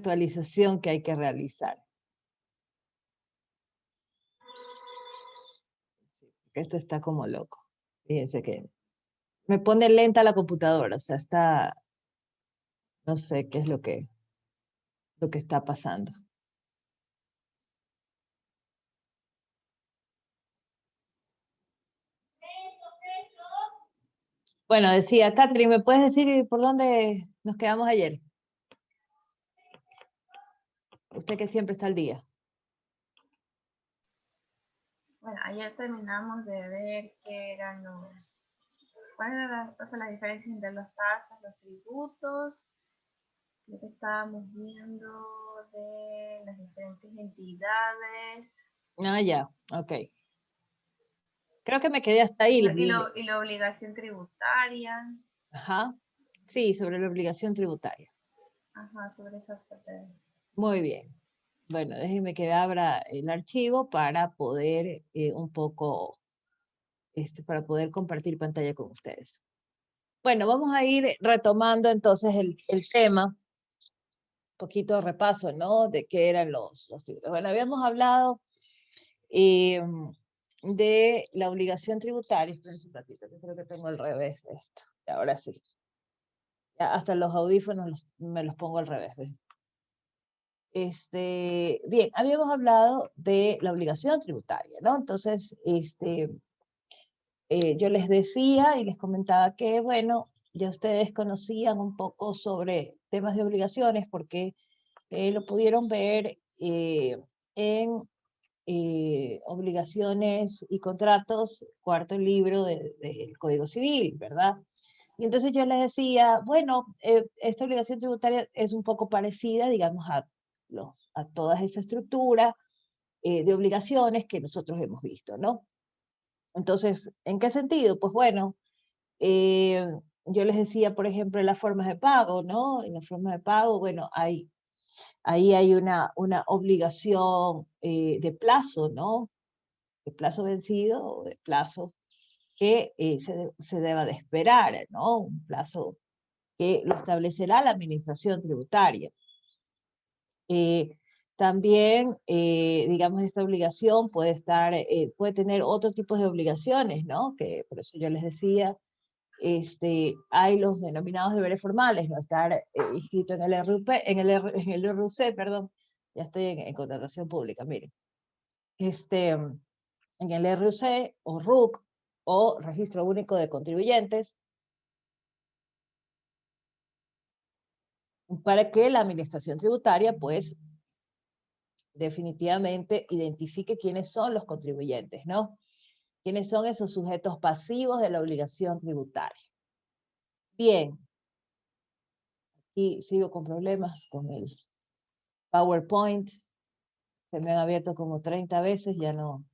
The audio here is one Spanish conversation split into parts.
actualización que hay que realizar. Esto está como loco. Fíjense que me pone lenta la computadora, o sea, está, no sé qué es lo que está pasando. Bueno, decía, Catherine, ¿me puedes decir por dónde nos quedamos ayer? Usted que siempre está al día. Bueno, ayer terminamos de ver qué eran los, cuáles eran las diferencias entre las tasas, los tributos, lo que estábamos viendo de las diferentes entidades. Ah, ya, ok. Creo que me quedé hasta ahí. Y la obligación tributaria. Ajá, sí, sobre la obligación tributaria. Ajá, sobre esas partes. Muy bien. Bueno, déjenme que abra el archivo para poder un poco, para poder compartir pantalla con ustedes. Bueno, vamos a ir retomando entonces el tema, un poquito de repaso, ¿no? De qué eran los libros. Bueno, habíamos hablado de la obligación tributaria. Esperen un ratito, que creo que tengo al revés de esto. Y ahora sí. Ya hasta los audífonos me los pongo al revés. ¿Ves? Bien, habíamos hablado de la obligación tributaria, ¿no? Entonces, yo les decía y les comentaba que, bueno, ya ustedes conocían un poco sobre temas de obligaciones porque lo pudieron ver en obligaciones y contratos, cuarto libro del Código Civil, ¿verdad? Y entonces yo les decía, bueno, esta obligación tributaria es un poco parecida, digamos, a toda esa estructura de obligaciones que nosotros hemos visto, ¿no? Entonces, ¿en qué sentido? Pues bueno, eh, yo les decía, por ejemplo, en las formas de pago, ¿no? En las formas de pago, bueno, ahí hay una obligación de plazo, ¿no? De plazo vencido o de plazo que se deba de esperar, ¿no? Un plazo que lo establecerá la administración tributaria. También, digamos, esta obligación puede estar, puede tener otro tipo de obligaciones, ¿no? Que por eso yo les decía, hay los denominados deberes formales, ¿no? Estar inscrito en el RUP, en el RUC, perdón, ya estoy en contratación pública, miren. En el RUC o RUC o Registro Único de Contribuyentes, para que la administración tributaria, pues, definitivamente identifique quiénes son los contribuyentes, ¿no? ¿Quiénes son esos sujetos pasivos de la obligación tributaria? Bien, aquí sigo con problemas con el PowerPoint. Se me han abierto como 30 veces, ya no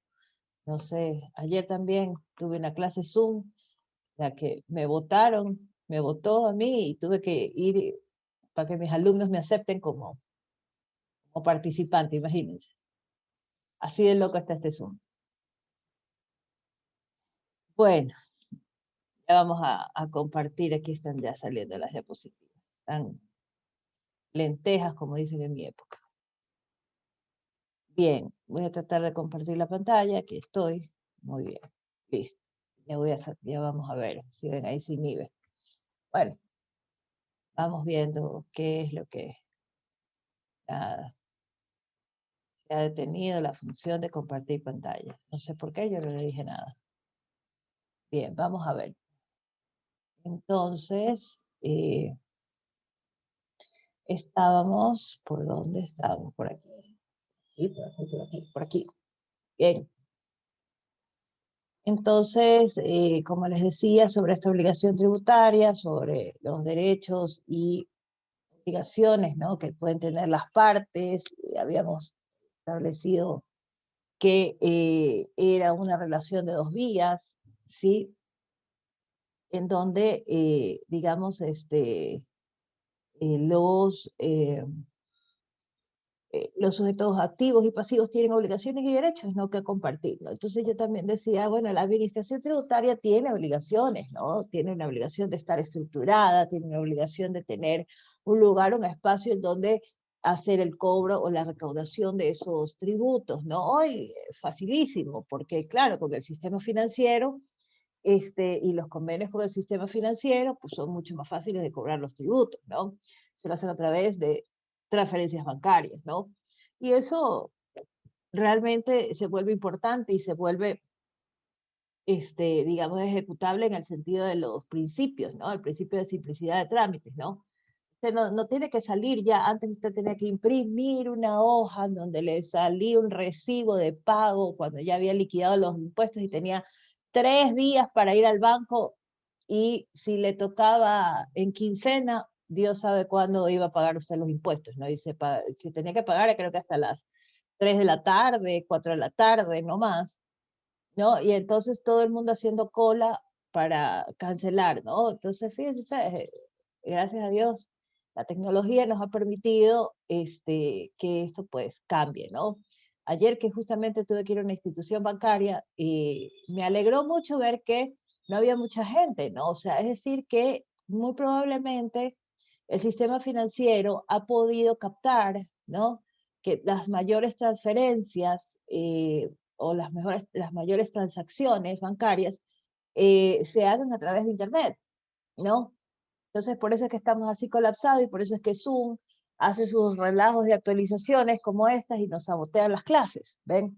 sé. Ayer también tuve una clase Zoom, la que me votaron, me votó a mí y tuve que ir para que mis alumnos me acepten como participante, imagínense. Así de loco está este Zoom. Bueno, ya vamos a compartir. Aquí están ya saliendo las diapositivas. Están lentejas, como dicen en mi época. Bien, voy a tratar de compartir la pantalla. Aquí estoy. Muy bien. Listo. Ya vamos a ver si ven ahí se inhibe. Bueno, vamos viendo qué es lo que nada, se ha detenido la función de compartir pantalla. No sé por qué yo no le dije nada. Bien, vamos a ver. Entonces, estábamos, ¿por dónde estábamos? Por aquí. Y por aquí, por aquí, por aquí. Bien. Entonces, como les decía, sobre esta obligación tributaria, sobre los derechos y obligaciones, ¿no? Que pueden tener las partes, habíamos establecido que era una relación de dos vías, ¿sí? En donde, digamos, los sujetos activos y pasivos tienen obligaciones y derechos, no que compartirlo. Entonces yo también decía, bueno, la administración tributaria tiene obligaciones, ¿no? Tiene una obligación de estar estructurada, tiene una obligación de tener un lugar, un espacio en donde hacer el cobro o la recaudación de esos tributos, ¿no? Hoy facilísimo, porque claro, con el sistema financiero y los convenios con el sistema financiero, pues son mucho más fáciles de cobrar los tributos, ¿no? Se lo hacen a través de transferencias bancarias, ¿no? Y eso realmente se vuelve importante y se vuelve, digamos, ejecutable en el sentido de los principios, ¿no? El principio de simplicidad de trámites, ¿no? Usted no tiene que salir ya, antes usted tenía que imprimir una hoja en donde le salía un recibo de pago cuando ya había liquidado los impuestos y tenía 3 días para ir al banco y si le tocaba en quincena, Dios sabe cuándo iba a pagar usted los impuestos, ¿no? Y si tenía que pagar, creo que hasta las 3 de la tarde, 4 de la tarde, no más, ¿no? Y entonces todo el mundo haciendo cola para cancelar, ¿no? Entonces, fíjense ustedes, gracias a Dios, la tecnología nos ha permitido que esto pues cambie, ¿no? Ayer que justamente tuve que ir a una institución bancaria, me alegró mucho ver que no había mucha gente, ¿no? O sea, es decir, que muy probablemente el sistema financiero ha podido captar, ¿no? Que las mayores transferencias o las mayores transacciones bancarias se hagan a través de Internet, ¿no? Entonces, por eso es que estamos así colapsados y por eso es que Zoom hace sus relajos de actualizaciones como estas y nos sabotea las clases, ¿ven?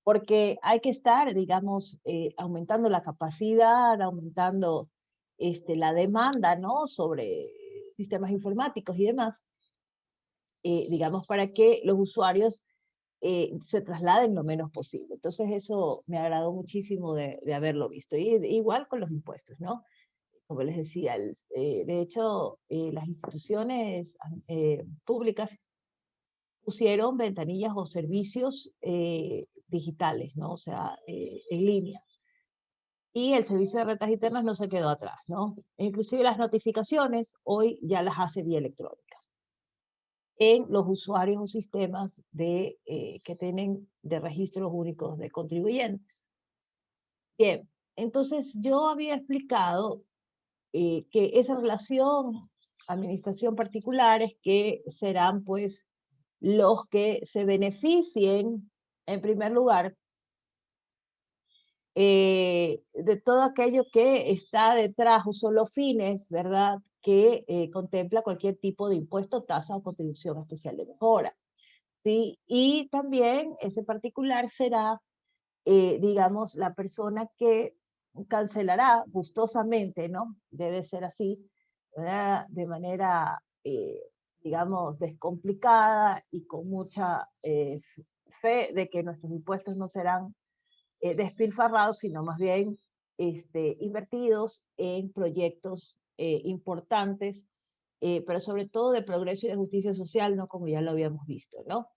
Porque hay que estar, digamos, aumentando la capacidad, aumentando la demanda, ¿no? Sobre sistemas informáticos y demás, digamos, para que los usuarios se trasladen lo menos posible. Entonces eso me agradó muchísimo de haberlo visto. Y igual con los impuestos, ¿no? Como les decía, de hecho, las instituciones públicas pusieron ventanillas o servicios digitales, ¿no? O sea, en línea. Y el servicio de rentas internas no se quedó atrás, ¿no? Inclusive las notificaciones hoy ya las hace vía electrónica en los usuarios o sistemas que tienen de registros únicos de contribuyentes. Bien, entonces yo había explicado que esa relación administración particulares que serán pues los que se beneficien en primer lugar de todo aquello que está detrás o son los fines, ¿verdad? Que contempla cualquier tipo de impuesto, tasa o contribución especial de mejora. ¿Sí? Y también ese particular será, digamos, la persona que cancelará gustosamente, ¿no? Debe ser así, ¿verdad? De manera, digamos, descomplicada y con mucha fe de que nuestros impuestos no serán despilfarrados, sino más bien invertidos en proyectos importantes, pero sobre todo de progreso y de justicia social, ¿no? Como ya lo habíamos visto, ¿no?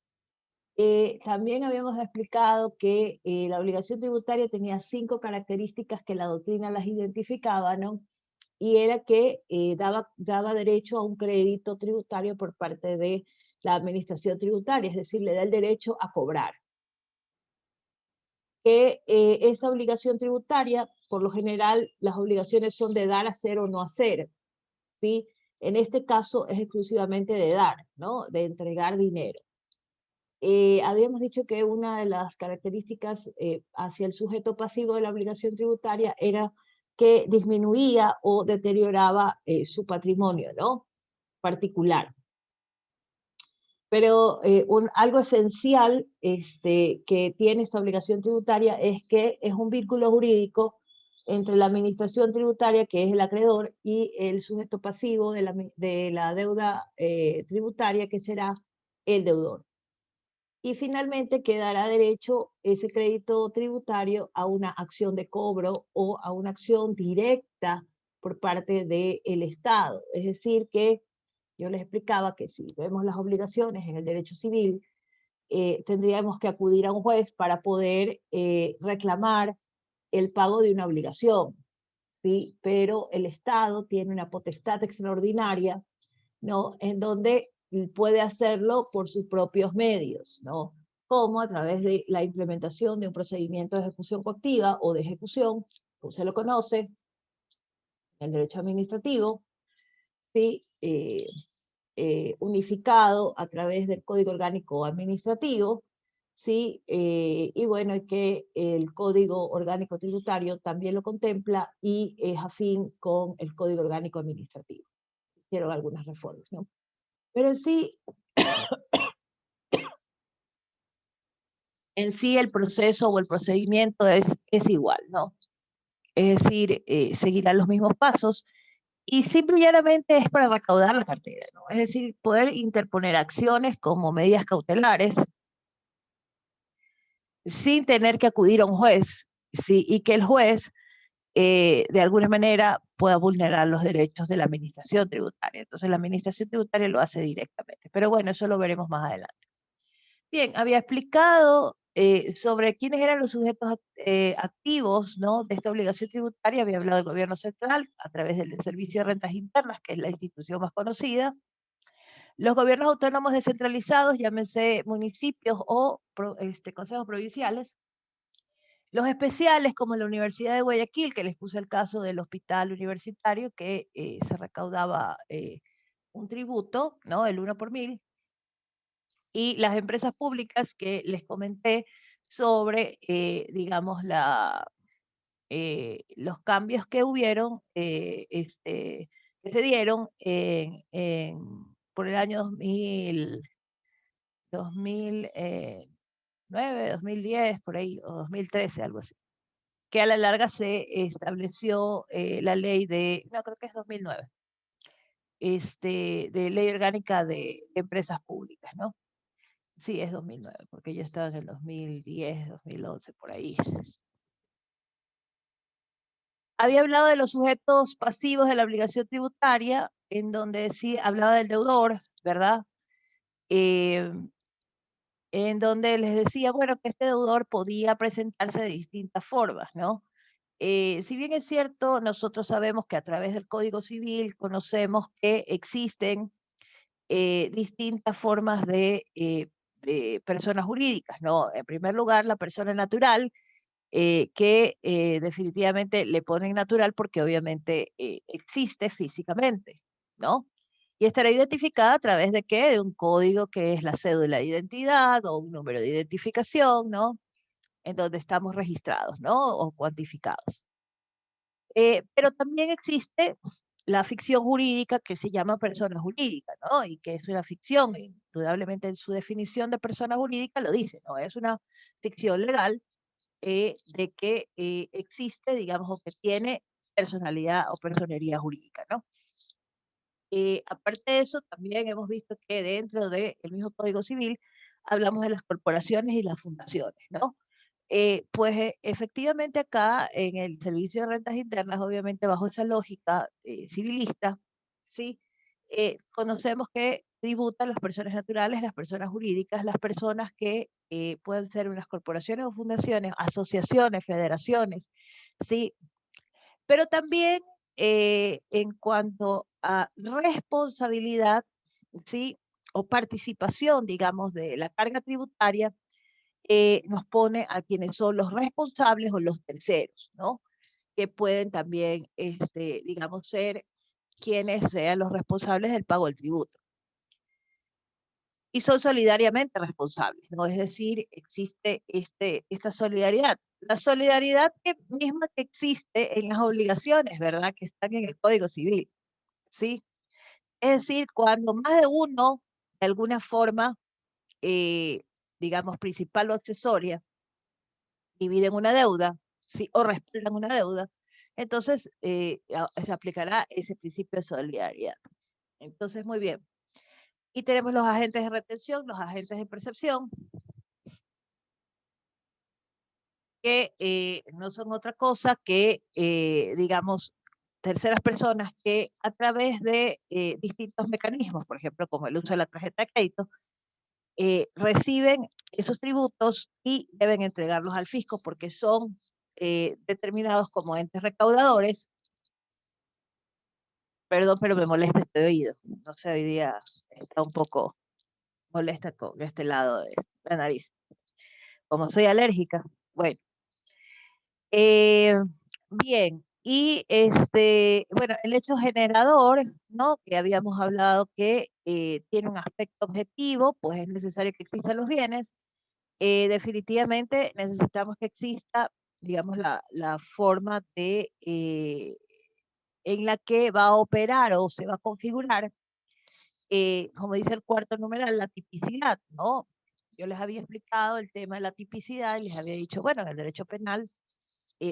También habíamos explicado que la obligación tributaria tenía 5 características que la doctrina las identificaba, ¿no? Y era que daba derecho a un crédito tributario por parte de la administración tributaria, es decir, le da el derecho a cobrar. Que esta obligación tributaria, por lo general, las obligaciones son de dar, hacer o no hacer, ¿sí? En este caso es exclusivamente de dar, ¿no? De entregar dinero. Habíamos dicho que una de las características hacia el sujeto pasivo de la obligación tributaria era que disminuía o deterioraba su patrimonio, ¿no? Particular. Pero algo esencial que tiene esta obligación tributaria es que es un vínculo jurídico entre la administración tributaria, que es el acreedor, y el sujeto pasivo de la deuda tributaria, que será el deudor. Y finalmente quedará derecho ese crédito tributario a una acción de cobro o a una acción directa por parte del Estado. Es decir, que yo les explicaba que si vemos las obligaciones en el derecho civil, tendríamos que acudir a un juez para poder reclamar el pago de una obligación, ¿sí? Pero el Estado tiene una potestad extraordinaria, ¿no? En donde puede hacerlo por sus propios medios, ¿no? Como a través de la implementación de un procedimiento de ejecución coactiva o de ejecución, como se lo conoce, en el derecho administrativo, ¿sí? unificado a través del Código Orgánico Administrativo, ¿sí? Y bueno, y que el Código Orgánico Tributario también lo contempla y es afín con el Código Orgánico Administrativo. Hicieron algunas reformas, ¿no? Pero en sí el proceso o el procedimiento es igual, ¿no? Es decir, seguirán los mismos pasos y simple y llanamente es para recaudar la cartera, ¿no? Es decir, poder interponer acciones como medidas cautelares sin tener que acudir a un juez, ¿sí? Y que el juez, de alguna manera, pueda vulnerar los derechos de la administración tributaria. Entonces, la administración tributaria lo hace directamente. Pero bueno, eso lo veremos más adelante. Bien, había explicado sobre quiénes eran los sujetos activos, ¿no?, de esta obligación tributaria. Había hablado del gobierno central a través del Servicio de Rentas Internas, que es la institución más conocida. Los gobiernos autónomos descentralizados, llámense municipios o consejos provinciales. Los especiales, como la Universidad de Guayaquil, que les puse el caso del hospital universitario, que se recaudaba un tributo, ¿no?, el 1 por 1000. Y las empresas públicas que les comenté sobre, digamos, los cambios que hubieron, que se dieron por el año 2009, 2010, por ahí, o 2013, algo así. Que a la larga se estableció la ley no, creo que es 2009, de ley orgánica de empresas públicas, ¿no? Sí, es 2009, porque yo estaba en el 2010, 2011, por ahí. Había hablado de los sujetos pasivos de la obligación tributaria, en donde sí hablaba del deudor, ¿verdad? Eh, en donde les decía, bueno, que este deudor podía presentarse de distintas formas, ¿no? Si bien es cierto, nosotros sabemos que a través del Código Civil conocemos que existen distintas formas de personas jurídicas, ¿no? En primer lugar, la persona natural, que definitivamente le ponen natural porque obviamente existe físicamente, ¿no? Y estará identificada a través de qué? De un código que es la cédula de identidad o un número de identificación, ¿no? En donde estamos registrados, ¿no? O cuantificados. Pero también existe la ficción jurídica que se llama persona jurídica, ¿no? Y que es una ficción, indudablemente en su definición de persona jurídica lo dice, ¿no? Es una ficción legal de que existe, digamos, o que tiene personalidad o personería jurídica, ¿no? Aparte de eso, también hemos visto que dentro del mismo Código Civil hablamos de las corporaciones y las fundaciones, ¿no? Pues efectivamente acá en el Servicio de Rentas Internas, obviamente bajo esa lógica civilista, ¿sí? Conocemos que tributan las personas naturales, las personas jurídicas, las personas que pueden ser unas corporaciones o fundaciones, asociaciones, federaciones, ¿sí? Pero también en cuanto a responsabilidad, ¿sí? O participación, digamos, de la carga tributaria, nos pone a quienes son los responsables o los terceros, ¿no? Que pueden también, digamos, ser quienes sean los responsables del pago del tributo. Y son solidariamente responsables, ¿no? Es decir, existe esta solidaridad. La solidaridad misma que existe en las obligaciones, ¿verdad? Que están en el Código Civil, ¿sí? Es decir, cuando más de uno, de alguna forma, eh, digamos, principal o accesoria, dividen una deuda, ¿sí? O respaldan una deuda, entonces se aplicará ese principio de solidaridad. Entonces, muy bien. Y tenemos los agentes de retención, los agentes de percepción, que no son otra cosa que, digamos, terceras personas que a través de distintos mecanismos, por ejemplo, como el uso de la tarjeta de crédito, reciben esos tributos y deben entregarlos al fisco porque son determinados como entes recaudadores. Perdón, pero me molesta este oído. No sé, hoy día está un poco molesta con este lado de la nariz. Como soy alérgica, bueno. Eh, Bien, Y bueno, el hecho generador, ¿no? Que habíamos hablado que tiene un aspecto objetivo, pues es necesario que existan los bienes. Definitivamente necesitamos que exista, digamos, la forma en la que va a operar o se va a configurar, como dice el cuarto numeral, la tipicidad, ¿no? Yo les había explicado el tema de la tipicidad y les había dicho, bueno, en el derecho penal,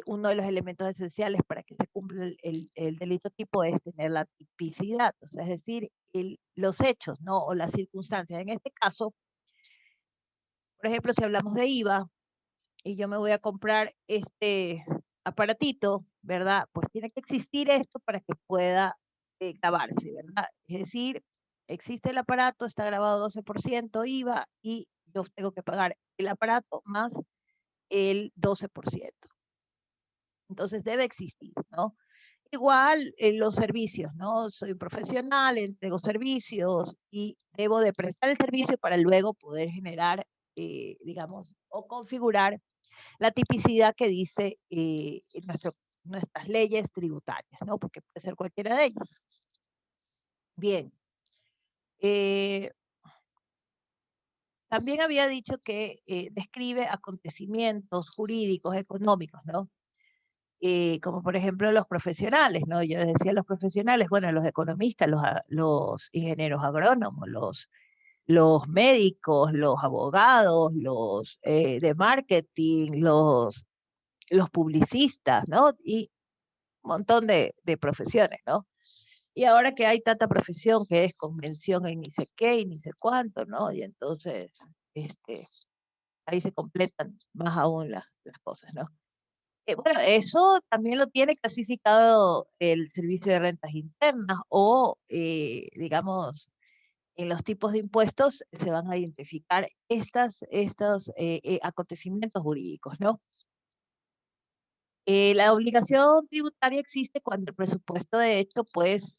uno de los elementos esenciales para que se cumpla el delito tipo es tener la tipicidad, o sea, es decir, los hechos, ¿no? O las circunstancias. En este caso, por ejemplo, si hablamos de IVA y yo me voy a comprar este aparatito, ¿verdad? Pues tiene que existir esto para que pueda grabarse, ¿verdad? Es decir, existe el aparato, está grabado 12% IVA y yo tengo que pagar el aparato más el 12%. Entonces debe existir, ¿no? Igual en los servicios, ¿no? Soy profesional, entrego servicios y debo de prestar el servicio para luego poder generar, digamos, o configurar la tipicidad que dice nuestras leyes tributarias, ¿no? Porque puede ser cualquiera de ellas. Bien. También había dicho que describe acontecimientos jurídicos, económicos, ¿no? Como por ejemplo los profesionales, ¿no? Yo les decía los profesionales, bueno, los economistas, los ingenieros agrónomos, los médicos, los abogados, los de marketing, los publicistas, ¿no? Y un montón de profesiones, ¿no? Y ahora que hay tanta profesión que es convención y ni sé qué y ni sé cuánto, ¿no? Y entonces, este, ahí se completan más aún las cosas, ¿no? Bueno, eso también lo tiene clasificado el Servicio de Rentas Internas o, digamos, en los tipos de impuestos se van a identificar estos acontecimientos jurídicos, ¿no? La obligación tributaria existe cuando el presupuesto de hecho pues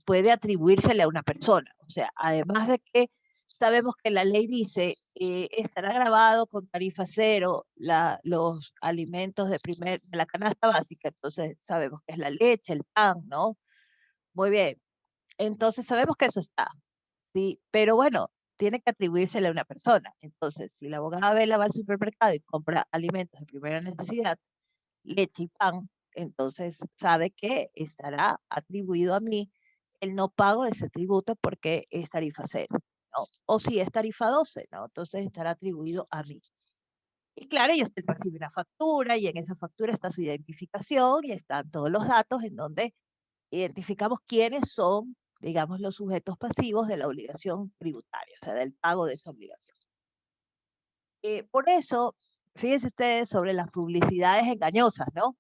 puede atribuírsele a una persona. O sea, además de que sabemos que la ley dice estará grabado con tarifa cero los alimentos de la canasta básica, entonces sabemos que es la leche, el pan, ¿no? Muy bien. Entonces sabemos que eso está, ¿sí? Pero bueno, tiene que atribuírsele a una persona. Entonces, si la abogada Vela va al supermercado y compra alimentos de primera necesidad, leche y pan, entonces sabe que estará atribuido a mí el no pago de ese tributo porque es tarifa cero, ¿no? O si es tarifa 12, ¿no? Entonces estará atribuido a mí. Y claro, y usted recibe una factura y en esa factura está su identificación y están todos los datos en donde identificamos quiénes son, digamos, los sujetos pasivos de la obligación tributaria, o sea, del pago de esa obligación. Por eso, fíjense ustedes sobre las publicidades engañosas, ¿no?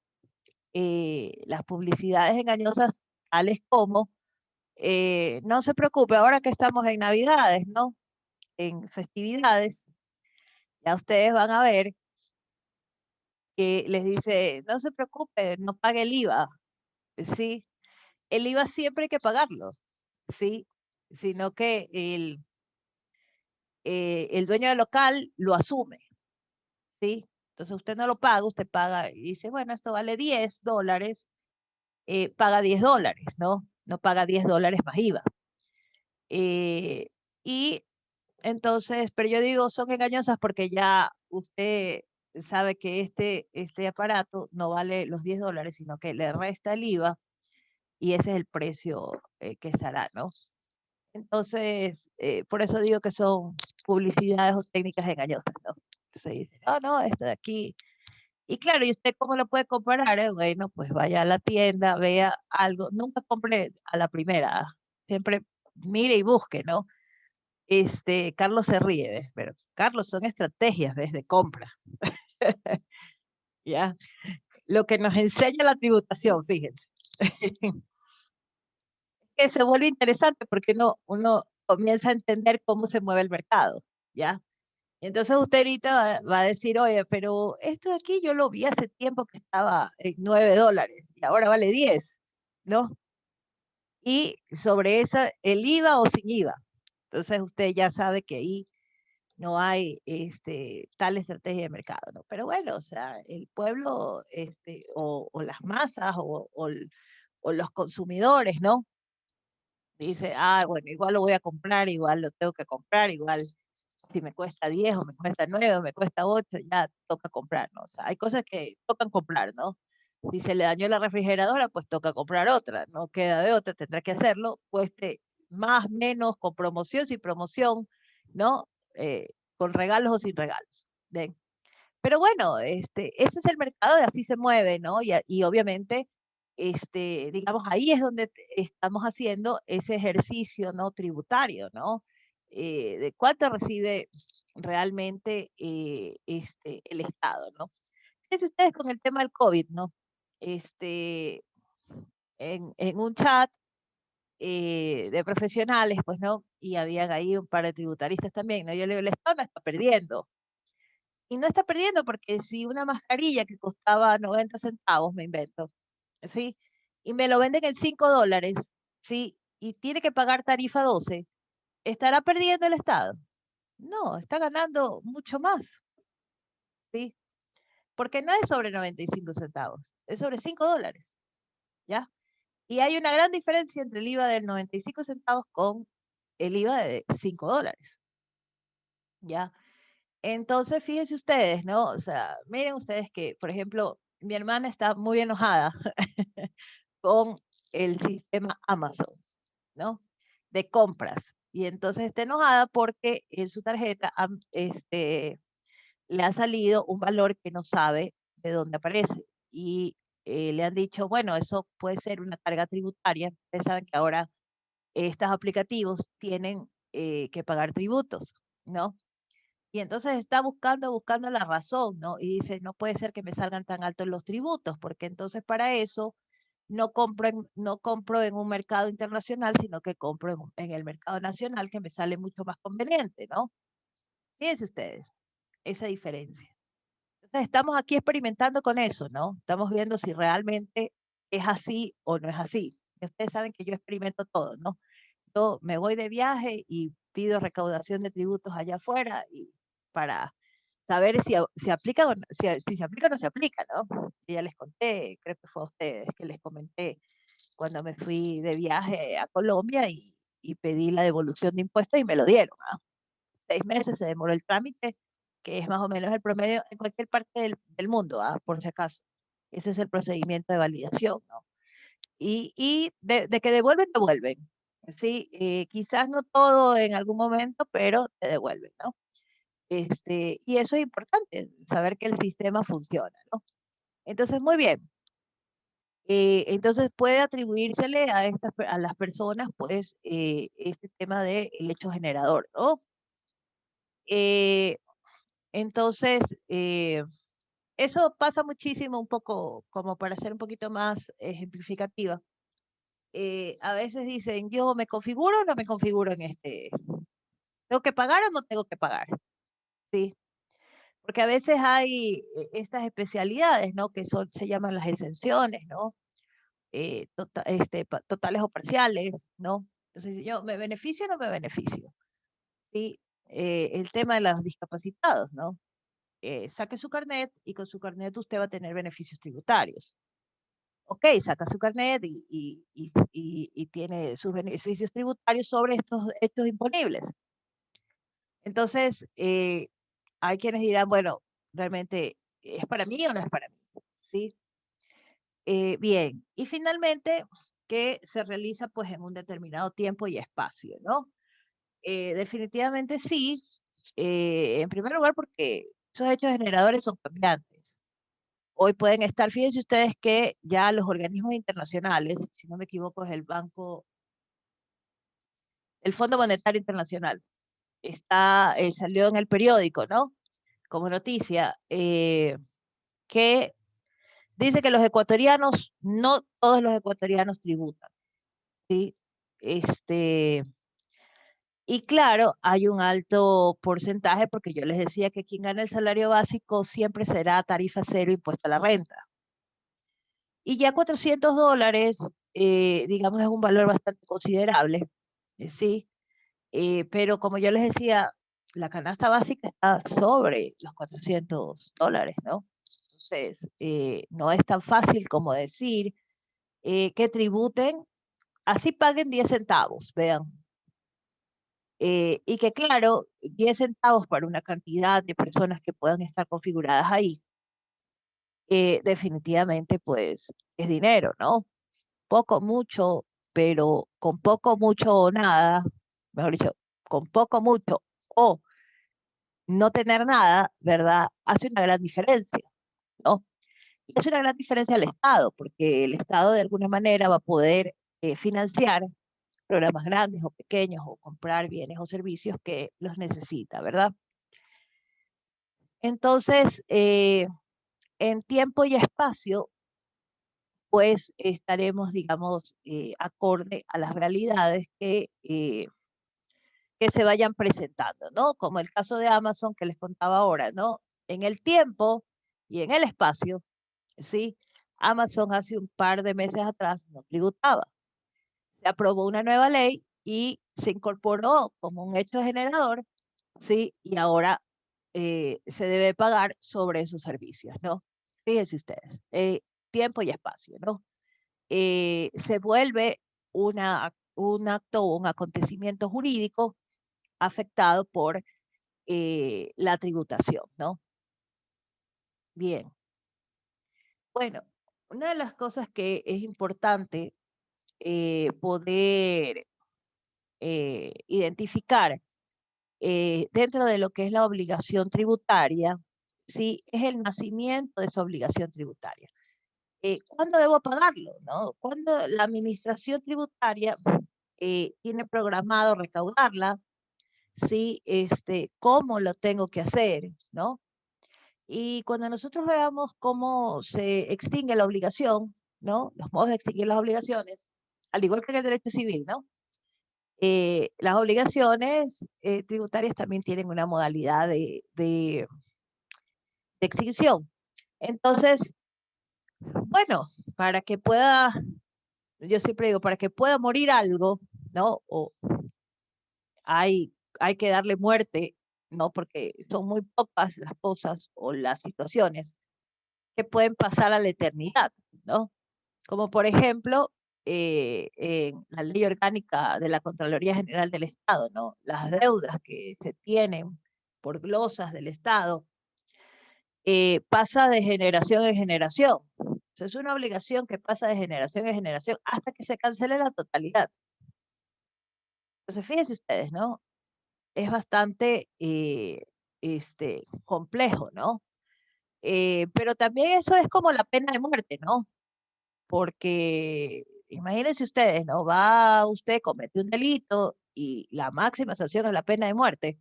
Las publicidades engañosas tales como, no se preocupe, ahora que estamos en Navidades, ¿no? En festividades, ya ustedes van a ver que les dice, no se preocupe, no pague el IVA, ¿sí? El IVA siempre hay que pagarlo, ¿sí? Sino que el dueño del local lo asume, ¿sí? Entonces usted no lo paga, usted paga y dice, bueno, esto vale $10, paga $10, ¿no? No paga $10 más IVA. Eh, y entonces, pero yo digo, son engañosas porque ya usted sabe que este aparato no vale los $10, sino que le resta el IVA y ese es el precio que estará, ¿no? Entonces, por eso digo que son publicidades o técnicas engañosas, ¿no? Entonces dice, no, no, esto de aquí. Y claro, ¿y usted cómo lo puede comparar? Bueno, pues vaya a la tienda, vea algo, nunca compre a la primera, siempre mire y busque, ¿no? Carlos se ríe, ¿ves? Pero Carlos, son estrategias, ¿ves? De compra, ¿ya? Lo que nos enseña la tributación, fíjense, que se vuelve interesante porque uno comienza a entender cómo se mueve el mercado, ¿ya? Y entonces usted ahorita va a decir, oye, pero esto de aquí yo lo vi hace tiempo que estaba en $9 y ahora vale 10, ¿no? Y sobre eso, el IVA o sin IVA. Entonces usted ya sabe que ahí no hay tal estrategia de mercado, ¿no? Pero bueno, o sea, el pueblo, o las masas, o los consumidores, ¿no? Dice, ah, bueno, igual lo voy a comprar, igual lo tengo que comprar, igual si me cuesta 10 o me cuesta 9 o me cuesta 8, ya toca comprar, ¿no? O sea, hay cosas que tocan comprar, ¿no? Si se le dañó la refrigeradora, pues toca comprar otra, no queda de otra, tendrá que hacerlo, cueste más, menos, con promoción, sin promoción, ¿no? Con regalos o sin regalos. ¿Ven? Pero bueno, ese es el mercado y así se mueve, ¿no? Y obviamente, digamos, ahí es donde estamos haciendo ese ejercicio, ¿no? Tributario, ¿no? De cuánto recibe realmente el Estado, ¿no? Fíjense ustedes con el tema del COVID, ¿no? Este, en un chat de profesionales, pues, ¿no? Y habían ahí un par de tributaristas también, ¿no? Yo le digo, el Estado no está perdiendo. Y no está perdiendo porque si una mascarilla que costaba 90 centavos, me invento, ¿sí? Y me lo venden en $5, ¿sí? Y tiene que pagar tarifa 12, ¿estará perdiendo el Estado? No, está ganando mucho más, ¿sí? Porque no es sobre 95 centavos, es sobre $5, ¿ya? Y hay una gran diferencia entre el IVA del 95 centavos con el IVA de $5, ¿ya? Entonces, fíjense ustedes, ¿no? O sea, miren ustedes que, por ejemplo, mi hermana está muy enojada con el sistema Amazon, ¿no? De compras. Y entonces está enojada porque en su tarjeta le ha salido un valor que no sabe de dónde aparece. Y le han dicho, bueno, eso puede ser una carga tributaria. Ustedes saben que ahora estos aplicativos tienen que pagar tributos, ¿no? Y entonces está buscando la razón, ¿no? Y dice, no puede ser que me salgan tan altos los tributos, porque entonces para eso no compro en un mercado internacional, sino que compro en el mercado nacional, que me sale mucho más conveniente, ¿no? Fíjense ustedes, esa diferencia. Entonces estamos aquí experimentando con eso, ¿no? Estamos viendo si realmente es así o no es así. Y ustedes saben que yo experimento todo, ¿no? Yo me voy de viaje y pido recaudación de tributos allá afuera y para saber si aplica o no, si se aplica o no se aplica, ¿no? Y ya les conté, creo que fue a ustedes que les comenté cuando me fui de viaje a Colombia y pedí la devolución de impuestos y me lo dieron, ¿ah? 6 meses se demoró el trámite, que es más o menos el promedio en cualquier parte del mundo, ¿ah? Por si acaso. Ese es el procedimiento de validación, ¿no? Y de que devuelven, devuelven. Sí, quizás no todo en algún momento, pero te devuelven, ¿no? Y eso es importante, saber que el sistema funciona, ¿no? Entonces, muy bien. Entonces puede atribuírsele a las personas, pues, este tema del hecho generador, ¿no? Eh, entonces, eso pasa muchísimo, un poco, como para ser un poquito más ejemplificativa. A veces dicen, yo me configuro o no me configuro en ¿tengo que pagar o no tengo que pagar? Sí, porque a veces hay estas especialidades, ¿no? Que se llaman las exenciones, ¿no? Totales o parciales, ¿no? Entonces, yo, ¿me beneficio o no me beneficio? Sí, el tema de los discapacitados, ¿no? Saque su carnet y con su carnet usted va a tener beneficios tributarios. Ok, saca su carnet y tiene sus beneficios tributarios sobre estos hechos imponibles. Entonces, hay quienes dirán, bueno, realmente, ¿es para mí o no es para mí? ¿Sí? Bien, y finalmente, que se realiza pues en un determinado tiempo y espacio, ¿no? Definitivamente sí, en primer lugar porque esos hechos generadores son cambiantes. Hoy pueden estar, fíjense ustedes que ya los organismos internacionales, si no me equivoco, es el Fondo Monetario Internacional, salió en el periódico, ¿no? Como noticia, que dice que los ecuatorianos, no todos los ecuatorianos tributan, ¿sí? Este, y claro, hay un alto porcentaje, porque yo les decía que quien gana el salario básico siempre será tarifa cero, impuesto a la renta. Y ya $400, digamos, es un valor bastante considerable, ¿sí? Pero como yo les decía, la canasta básica está sobre los $400, ¿no? Entonces, no es tan fácil como decir que tributen, así paguen 10 centavos, vean. Y que claro, 10 centavos para una cantidad de personas que puedan estar configuradas ahí, definitivamente pues es dinero, ¿no? Poco, mucho, pero con poco, mucho o nada, mejor dicho, con poco, mucho o no tener nada, ¿verdad? Hace una gran diferencia, ¿no? Y hace una gran diferencia al Estado, porque el Estado de alguna manera va a poder financiar programas grandes o pequeños o comprar bienes o servicios que los necesita, ¿verdad? Entonces, en tiempo y espacio, pues estaremos, digamos, acorde a las realidades que se vayan presentando, ¿no? Como el caso de Amazon que les contaba ahora, ¿no? En el tiempo y en el espacio, ¿sí? Amazon hace un par de meses atrás no tributaba. Se aprobó una nueva ley y se incorporó como un hecho generador, ¿sí? Y ahora se debe pagar sobre esos servicios, ¿no? Fíjense ustedes, tiempo y espacio, ¿no? Se vuelve un acto o un acontecimiento jurídico afectado por la tributación, ¿no? Bien, bueno, una de las cosas que es importante poder identificar dentro de lo que es la obligación tributaria, sí, es el nacimiento de esa obligación tributaria. ¿Cuándo debo pagarlo? ¿No? ¿Cuándo la administración tributaria tiene programado recaudarla? ¿Sí? ¿Cómo lo tengo que hacer? ¿No? Y cuando nosotros veamos cómo se extingue la obligación, ¿no? Los modos de extinguir las obligaciones, al igual que en el derecho civil, ¿no? Las obligaciones tributarias también tienen una modalidad de extinción. Entonces, bueno, para que pueda, yo siempre digo, para que pueda morir algo, ¿no? O hay, hay que darle muerte, ¿no? Porque son muy pocas las cosas o las situaciones que pueden pasar a la eternidad, ¿no? Como por ejemplo, en la ley orgánica de la Contraloría General del Estado, ¿no? Las deudas que se tienen por glosas del Estado, pasa de generación en generación. Eso es una obligación que pasa de generación en generación hasta que se cancele la totalidad. Entonces, fíjense ustedes, ¿no? Es bastante complejo, ¿no? Pero también eso es como la pena de muerte, ¿no? Porque imagínense ustedes, ¿no? Va usted, comete un delito y la máxima sanción es la pena de muerte.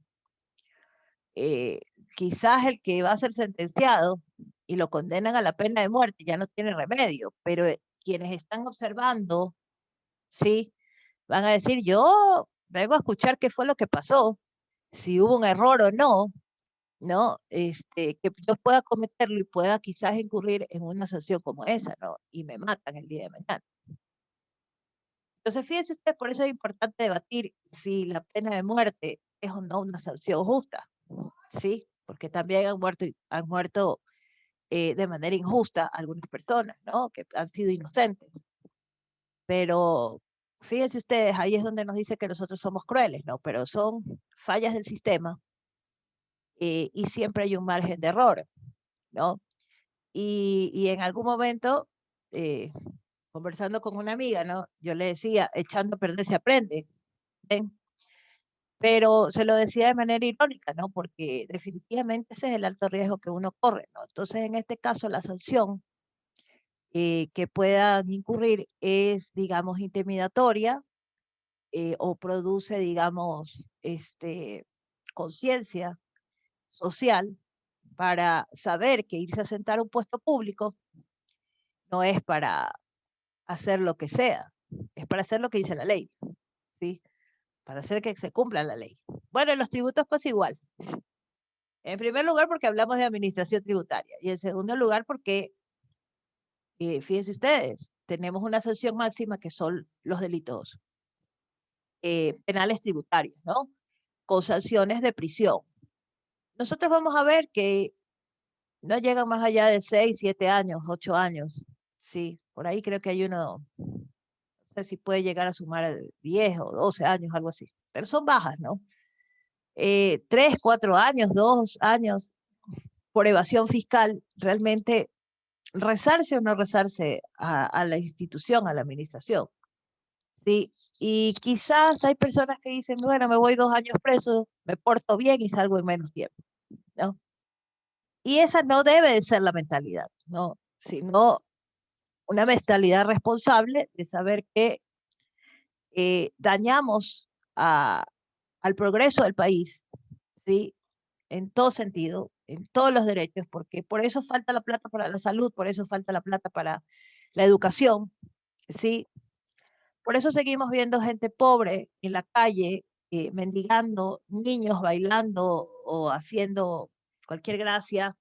Eh, Quizás el que va a ser sentenciado y lo condenan a la pena de muerte ya no tiene remedio, pero quienes están observando, sí, van a decir, yo vengo a escuchar qué fue lo que pasó, si hubo un error o no, ¿no? Que yo pueda cometerlo y pueda quizás incurrir en una sanción como esa, ¿no? Y me matan el día de mañana. Entonces, fíjense usted, por eso es importante debatir si la pena de muerte es o no una sanción justa, ¿sí? Porque también han muerto de manera injusta algunas personas, ¿no? Que han sido inocentes. Pero fíjense ustedes, ahí es donde nos dice que nosotros somos crueles, ¿no? Pero son fallas del sistema y siempre hay un margen de error, ¿no? Y en algún momento, eh, conversando con una amiga, ¿no? Yo le decía, echando a perder se aprende, ¿ven? Pero se lo decía de manera irónica, ¿no? Porque definitivamente ese es el alto riesgo que uno corre, ¿no? Entonces, en este caso, la sanción que puedan incurrir es, digamos, intimidatoria o produce, digamos, conciencia social para saber que irse a sentar a un puesto público no es para hacer lo que sea, es para hacer lo que dice la ley, ¿sí? Para hacer que se cumpla la ley. Bueno, en los tributos pues igual. En primer lugar porque hablamos de administración tributaria y en segundo lugar porque, fíjense ustedes, tenemos una sanción máxima que son los delitos penales tributarios, ¿no? Con sanciones de prisión. nosotros vamos a ver que no llegan más allá de 6, 7 años, 8 años. Sí, por ahí creo que hay uno, no sé si puede llegar a sumar 10 o 12 años, algo así. Pero son bajas, ¿no? 3, 4 años, 2 años por evasión fiscal, realmente rezarse o no rezarse a la institución, a la administración. Sí, y quizás hay personas que dicen, bueno, me voy 2 años preso, me porto bien y salgo en menos tiempo, ¿no? Y esa no debe de ser la mentalidad, ¿no? Sino una mentalidad responsable de saber que dañamos al progreso del país, ¿sí? En todo sentido, en todos los derechos, porque por eso falta la plata para la salud, por eso falta la plata para la educación, ¿sí? Por eso seguimos viendo gente pobre en la calle, mendigando, niños bailando o haciendo cualquier gracia,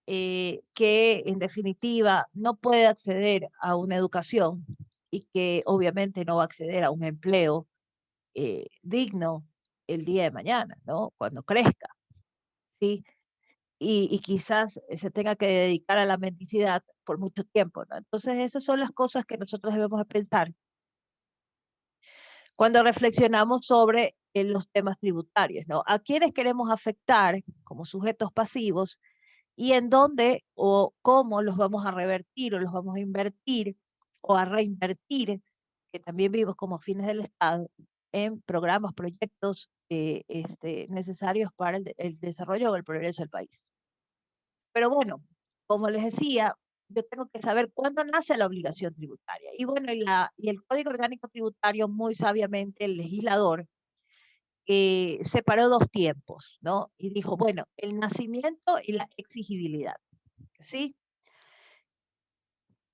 que en definitiva no puede acceder a una educación y que obviamente no va a acceder a un empleo digno el día de mañana, ¿no? Cuando crezca, ¿sí? Y quizás se tenga que dedicar a la mendicidad por mucho tiempo, ¿no? Entonces esas son las cosas que nosotros debemos de pensar cuando reflexionamos sobre los temas tributarios, ¿no? ¿A quiénes queremos afectar como sujetos pasivos y en dónde o cómo los vamos a revertir o los vamos a invertir o a reinvertir, que también vimos como fines del Estado, en programas, proyectos necesarios para el desarrollo o el progreso del país? Pero bueno, como les decía, yo tengo que saber cuándo nace la obligación tributaria. Y bueno, y el Código Orgánico Tributario, muy sabiamente, el legislador separó dos tiempos, ¿no? Y dijo, bueno, el nacimiento y la exigibilidad, ¿sí?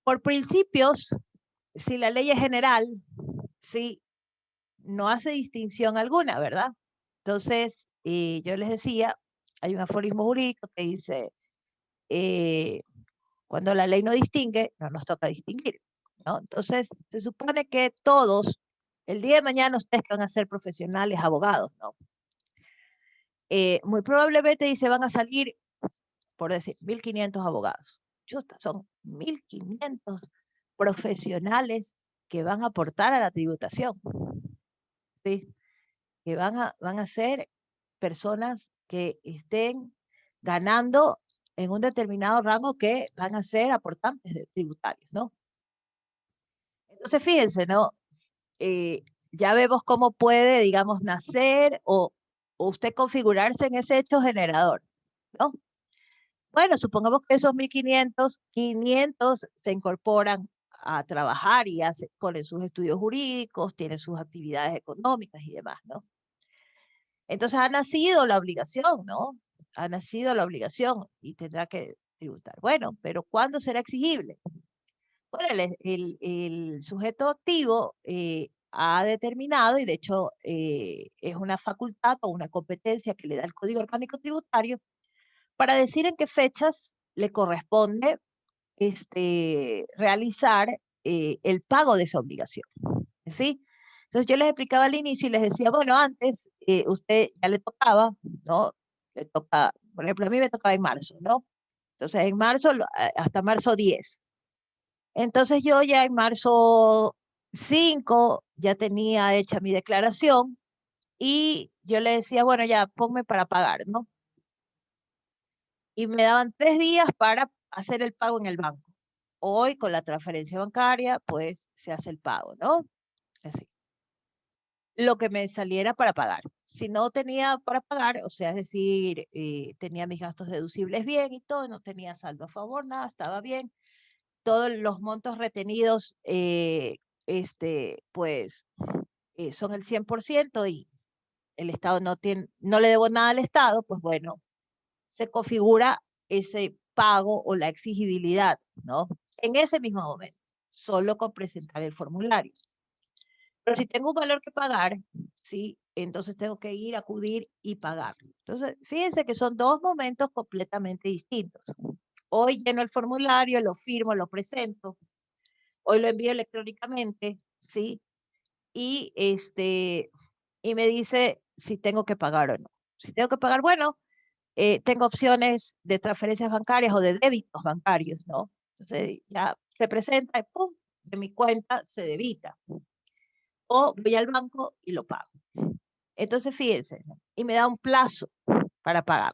Por principios, si la ley es general, sí, no hace distinción alguna, ¿verdad? Entonces, yo les decía, hay un aforismo jurídico que dice, eh, cuando la ley no distingue, no nos toca distinguir, ¿no? Entonces, se supone que todos, el día de mañana ustedes van a ser profesionales, abogados, ¿no? Muy probablemente dice van a salir, por decir, 1.500 abogados. Chuta, son 1.500 profesionales que van a aportar a la tributación, ¿sí? Que van a ser personas que estén ganando en un determinado rango que van a ser aportantes tributarios, ¿no? Entonces, fíjense, ¿no? Ya vemos cómo puede, digamos, nacer o usted configurarse en ese hecho generador, ¿no? Bueno, supongamos que esos 1.500, 500 se incorporan a trabajar y ponen sus estudios jurídicos, tienen sus actividades económicas y demás, ¿no? Entonces ha nacido la obligación, ¿no? Ha nacido la obligación y tendrá que tributar. Bueno, pero ¿cuándo será exigible? Bueno, el sujeto activo ha determinado, y de hecho es una facultad o una competencia que le da el Código Orgánico Tributario, para decir en qué fechas le corresponde realizar el pago de esa obligación, ¿sí? Entonces yo les explicaba al inicio y les decía, bueno, antes usted ya le tocaba, ¿no? Le toca, por ejemplo, a mí me tocaba en marzo, ¿no? Entonces en marzo, hasta marzo 10. Entonces yo ya en marzo 5 ya tenía hecha mi declaración y yo le decía, bueno, ya ponme para pagar, ¿no? Y me daban 3 días para hacer el pago en el banco. Hoy con la transferencia bancaria, pues se hace el pago, ¿no? Así. Lo que me saliera para pagar. Si no tenía para pagar, o sea, es decir, tenía mis gastos deducibles bien y todo, no tenía saldo a favor, nada, estaba bien. Todos los montos retenidos, pues, son el 100% y el Estado no le debo nada al Estado, pues bueno, se configura ese pago o la exigibilidad, ¿no? En ese mismo momento, solo con presentar el formulario. Pero si tengo un valor que pagar, sí, entonces tengo que ir, acudir y pagar. Entonces, fíjense que son dos momentos completamente distintos. Hoy lleno el formulario, lo firmo, lo presento. Hoy lo envío electrónicamente, ¿sí? Y, y me dice si tengo que pagar o no. Si tengo que pagar, bueno, tengo opciones de transferencias bancarias o de débitos bancarios, ¿no? Entonces ya se presenta y ¡pum! De mi cuenta se debita. O voy al banco y lo pago. Entonces fíjense, ¿no? Y me da un plazo para pagar.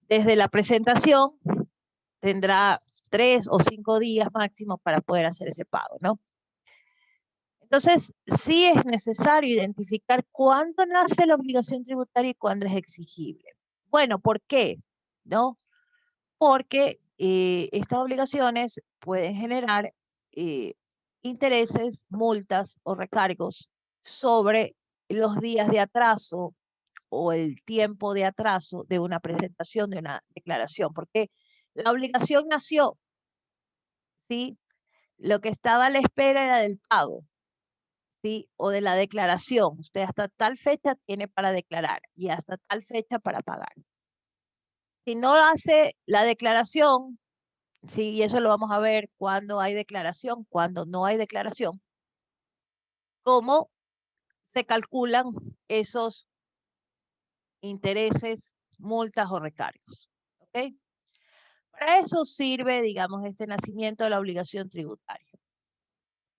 Desde la presentación tendrá 3 o 5 días máximo para poder hacer ese pago, ¿no? Entonces, sí es necesario identificar cuándo nace la obligación tributaria y cuándo es exigible. Bueno, ¿por qué? ¿No? Porque estas obligaciones pueden generar eh, intereses, multas o recargos sobre los días de atraso o el tiempo de atraso de una presentación de una declaración, porque la obligación nació, ¿sí? Lo que estaba a la espera era del pago, ¿sí? O de la declaración. Usted hasta tal fecha tiene para declarar y hasta tal fecha para pagar. Si no hace la declaración, sí, y eso lo vamos a ver cuando hay declaración, cuando no hay declaración, cómo se calculan esos intereses, multas o recargos. ¿Ok? Para eso sirve, digamos, este nacimiento de la obligación tributaria.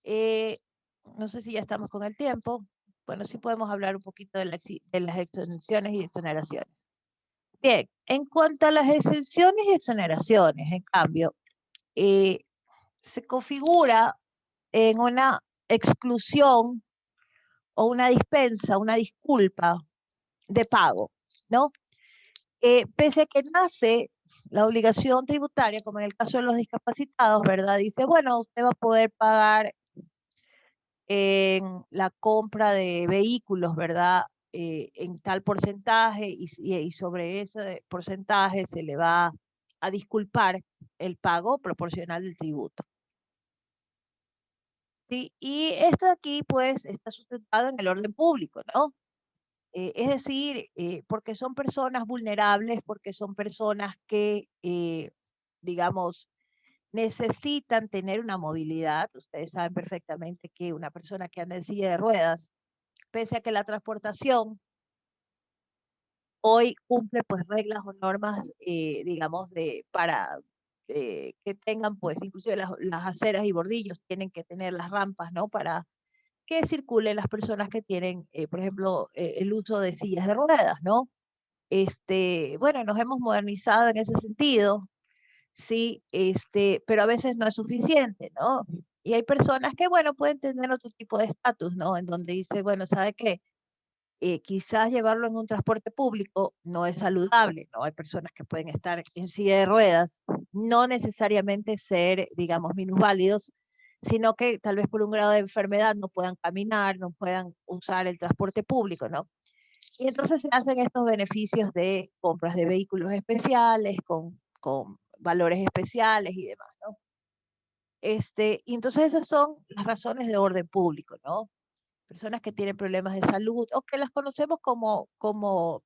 Eh, no sé si ya estamos con el tiempo. Bueno, sí podemos hablar un poquito de las exenciones y exoneraciones. Bien, en cuanto a las exenciones y exoneraciones, en cambio, se configura en una exclusión o una dispensa, una disculpa de pago, ¿no? Pese a que nace la obligación tributaria, como en el caso de los discapacitados, ¿verdad? Dice, bueno, usted va a poder pagar en la compra de vehículos, ¿verdad? En tal porcentaje y sobre ese porcentaje se le va a disculpar el pago proporcional del tributo. ¿Sí? Y esto aquí pues está sustentado en el orden público, ¿no? Es decir, porque son personas vulnerables, porque son personas que, digamos, necesitan tener una movilidad. Ustedes saben perfectamente que una persona que anda en silla de ruedas, pese a que la transportación hoy cumple pues reglas o normas, digamos, para que tengan pues inclusive las aceras y bordillos tienen que tener las rampas, ¿no? Para que circulen las personas que tienen, por ejemplo, el uso de sillas de ruedas, ¿no? Bueno, nos hemos modernizado en ese sentido, sí, pero a veces no es suficiente, ¿no? Y hay personas que, bueno, pueden tener otro tipo de estatus, ¿no? En donde dice, bueno, ¿sabe qué? Quizás llevarlo en un transporte público no es saludable, ¿no? Hay personas que pueden estar en silla de ruedas, no necesariamente ser, digamos, minusválidos, sino que tal vez por un grado de enfermedad no puedan caminar, no puedan usar el transporte público, ¿no? Y entonces se hacen estos beneficios de compras de vehículos especiales, con valores especiales y demás, ¿no? Y entonces esas son las razones de orden público, ¿no? Personas que tienen problemas de salud o que las conocemos como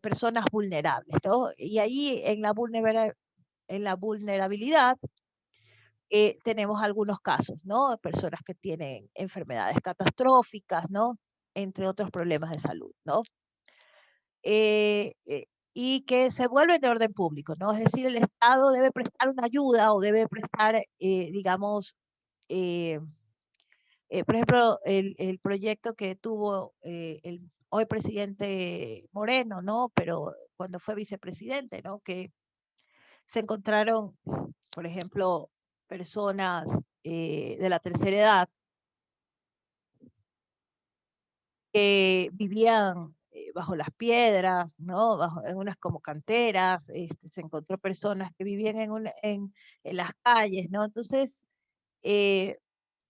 personas vulnerables, ¿no? Y ahí en la vulnerabilidad tenemos algunos casos, ¿no? Personas que tienen enfermedades catastróficas, ¿no? Entre otros problemas de salud, ¿no? eh, eh, y que se vuelven de orden público, ¿no? Es decir, el Estado debe prestar una ayuda o debe prestar, digamos, eh, por ejemplo, el proyecto que tuvo el hoy presidente Moreno, ¿no? Pero cuando fue vicepresidente, ¿no? Que se encontraron, por ejemplo, personas de la tercera edad que vivían bajo las piedras, ¿no? En unas como canteras, se encontró personas que vivían en las calles, ¿no? Entonces, eh,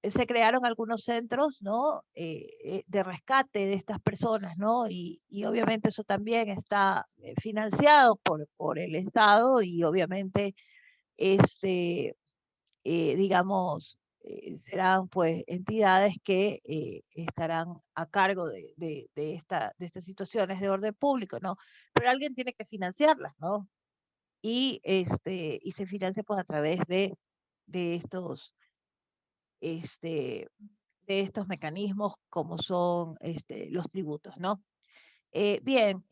se crearon algunos centros, ¿no? De rescate de estas personas, ¿no? Y obviamente eso también está financiado por el Estado y obviamente, este, digamos, serán pues entidades que estarán a cargo de estas situaciones de orden público, ¿no? Pero alguien tiene que financiarlas, ¿no? Y se financia pues a través de estos, este, de estos mecanismos como son los tributos, ¿no? Bien,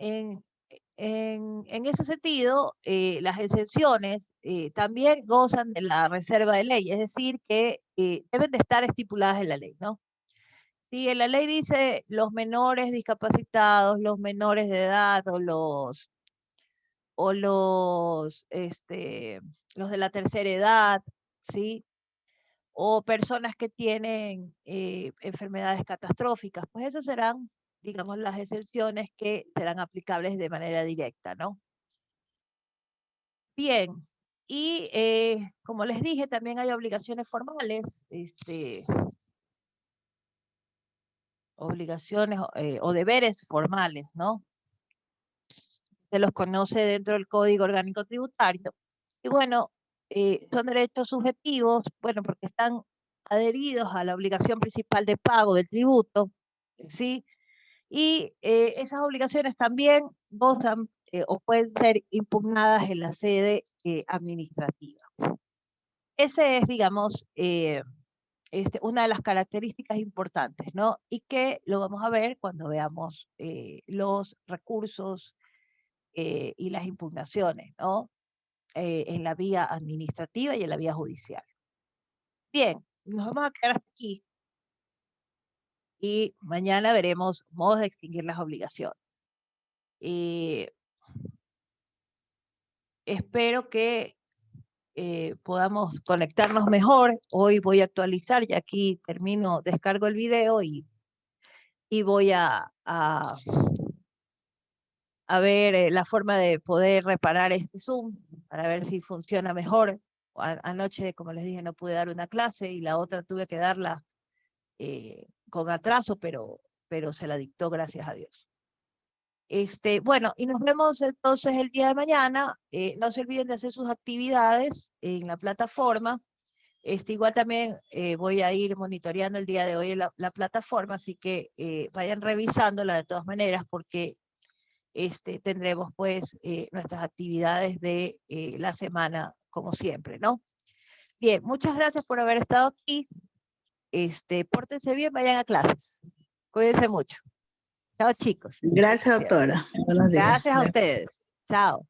en ese sentido, las exenciones también gozan de la reserva de ley, es decir, que deben de estar estipuladas en la ley, ¿no? Si en la ley dice los menores discapacitados, los menores de edad o los de la tercera edad, ¿sí? O personas que tienen enfermedades catastróficas, pues esas serán, digamos, las exenciones que serán aplicables de manera directa, ¿no? Bien, y como les dije, también hay obligaciones formales, obligaciones o deberes formales, ¿no? Se los conoce dentro del Código Orgánico Tributario. Y bueno, son derechos subjetivos, bueno, porque están adheridos a la obligación principal de pago del tributo, ¿sí? Y esas obligaciones también gozan o pueden ser impugnadas en la sede administrativa. Ese es, digamos, una de las características importantes, ¿no? Y que lo vamos a ver cuando veamos los recursos y las impugnaciones, ¿no? En la vía administrativa y en la vía judicial. Bien, nos vamos a quedar hasta aquí y mañana veremos modos de extinguir las obligaciones. Espero que podamos conectarnos mejor. Hoy voy a actualizar, y aquí termino, descargo el video y voy a ver la forma de poder reparar este Zoom para ver si funciona mejor. Anoche, como les dije, no pude dar una clase y la otra tuve que darla con atraso, pero se la dictó, gracias a Dios. Bueno, y nos vemos entonces el día de mañana. No se olviden de hacer sus actividades en la plataforma. Igual también voy a ir monitoreando el día de hoy la plataforma, así que vayan revisándola de todas maneras, porque tendremos pues nuestras actividades de la semana como siempre, ¿no? Bien, muchas gracias por haber estado aquí. Pórtense bien, vayan a clases. Cuídense mucho. Chao, chicos. Gracias, doctora. Buenos días. Gracias a ustedes. Chao.